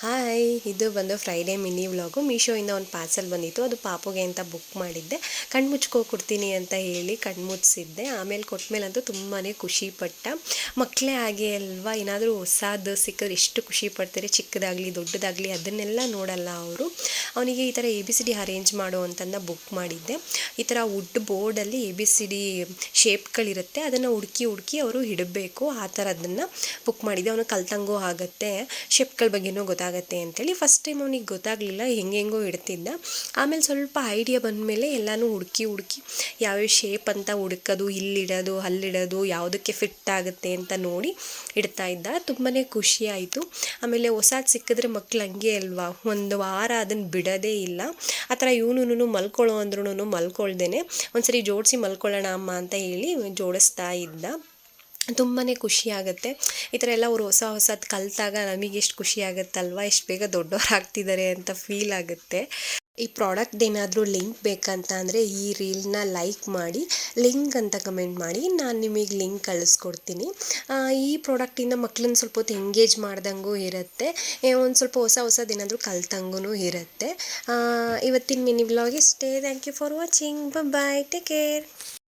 Hi, ಇದು ಬಂದು Friday mini vlog. ಮೀಶೋಯಿಂದ ಒಂದು ಪಾರ್ಸೆಲ್ ಬಂದಿತ್ತು. ಅದು ಪಾಪುಗೆ ಅಂತ ಬುಕ್ ಮಾಡಿದ್ದೆ. ಕಣ್ಮುಚ್ಕೋ ಕೊಡ್ತೀನಿ ಅಂತ ಹೇಳಿ ಕಣ್ಮುಚ್ಚಿಸಿದ್ದೆ. ಆಮೇಲೆ ಕೊಟ್ಟಮೇಲಂತೂ ತುಂಬಾ ಖುಷಿಪಟ್ಟ. ಮಕ್ಕಳೇ ಹಾಗೆ ಅಲ್ವಾ, ಏನಾದರೂ ಹೊಸದು ಸಿಕ್ಕಿದ್ರೆ ಎಷ್ಟು ಖುಷಿ ಪಡ್ತಾರೆ. ಚಿಕ್ಕದಾಗಲಿ ದೊಡ್ಡದಾಗಲಿ ಅದನ್ನೆಲ್ಲ ನೋಡಲ್ಲ ಅವರು. ಅವನಿಗೆ ಈ ಥರ ABCD ಅರೇಂಜ್ ಮಾಡು ಅಂತಂದು ಬುಕ್ ಮಾಡಿದ್ದೆ. ಈ ಥರ ವುಡ್ ಬೋರ್ಡಲ್ಲಿ ABCD ಶೇಪ್ಗಳಿರುತ್ತೆ, ಅದನ್ನು ಹುಡುಕಿ ಅವರು ಇಡಬೇಕು. ಆ ಥರದನ್ನು ಬುಕ್ ಮಾಡಿದ್ದೆ. ಅವನು ಕಲ್ತಂಗೂ ಆಗುತ್ತೆ, ಶೇಪ್ಗಳ ಬಗ್ಗೆನೂ ಗೊತ್ತಾಗುತ್ತೆ ಅಂತೇಳಿ. ಫಸ್ಟ್ ಟೈಮ್ ಅವನಿಗೆ ಗೊತ್ತಾಗಲಿಲ್ಲ, ಹೆಂಗೆಂಗೋ ಇಡ್ತಿದ್ದ. ಆಮೇಲೆ ಸ್ವಲ್ಪ ಐಡಿಯಾ ಬಂದಮೇಲೆ ಎಲ್ಲನೂ ಹುಡುಕಿ ಯಾವ್ಯಾವ ಶೇಪ್ ಅಂತ ಹುಡುಕೋದು, ಇಲ್ಲಿಡೋದು ಅಲ್ಲಿಡೋದು, ಯಾವುದಕ್ಕೆ ಫಿಟ್ ಆಗುತ್ತೆ ಅಂತ ನೋಡಿ ಇಡ್ತಾ ಇದ್ದ. ತುಂಬಾ ಖುಷಿ ಆಯಿತು. ಆಮೇಲೆ ಹೊಸದು ಸಿಕ್ಕಿದ್ರೆ ಮಕ್ಳು ಹಂಗೆ ಅಲ್ವಾ, ಒಂದು ವಾರ ಅದನ್ನು ಬಿಡೋದೇ ಇಲ್ಲ. ಆ ಥರ ಇವನು ಮಲ್ಕೊಳ್ಳೋ ಅಂದ್ರೂ ಮಲ್ಕೊಳ್ದೇನೆ ಒಂದ್ಸರಿ ಜೋಡಿಸಿ ಮಲ್ಕೊಳ್ಳೋಣ ಅಮ್ಮ ಅಂತ ಹೇಳಿ ಜೋಡಿಸ್ತಾ ಇದ್ದ. ತುಂಬಾ ಖುಷಿಯಾಗುತ್ತೆ. ಈ ಥರ ಎಲ್ಲ ಅವರು ಹೊಸದು ಕಲಿತಾಗ ನಮಗೆ ಎಷ್ಟು ಖುಷಿ ಆಗುತ್ತಲ್ವ, ಎಷ್ಟು ಬೇಗ ದೊಡ್ಡವರಾಗ್ತಿದ್ದಾರೆ ಅಂತ ಫೀಲ್ ಆಗುತ್ತೆ. ಈ ಪ್ರಾಡಕ್ಟ್ದೇನಾದರೂ ಲಿಂಕ್ ಬೇಕಂತ ಅಂದರೆ ಈ ರೀಲ್ನ ಲೈಕ್ ಮಾಡಿ, ಲಿಂಕ್ ಅಂತ ಕಮೆಂಟ್ ಮಾಡಿ, ನಾನು ನಿಮಗೆ ಲಿಂಕ್ ಕಳಿಸ್ಕೊಡ್ತೀನಿ. ಈ ಪ್ರಾಡಕ್ಟಿಂದ ಮಕ್ಳನ್ನ ಸ್ವಲ್ಪ ಹೊತ್ತು ಎಂಗೇಜ್ ಮಾಡ್ದಂಗೂ ಇರುತ್ತೆ, ಒಂದು ಸ್ವಲ್ಪ ಹೊಸದೇನಾದರೂ ಕಲ್ತಂಗೂ ಇರುತ್ತೆ. ಇವತ್ತಿನ ಮಿನಿ ವ್ಲಾಗ್ ಇಷ್ಟೇ. Thank you for watching. Bye, take care.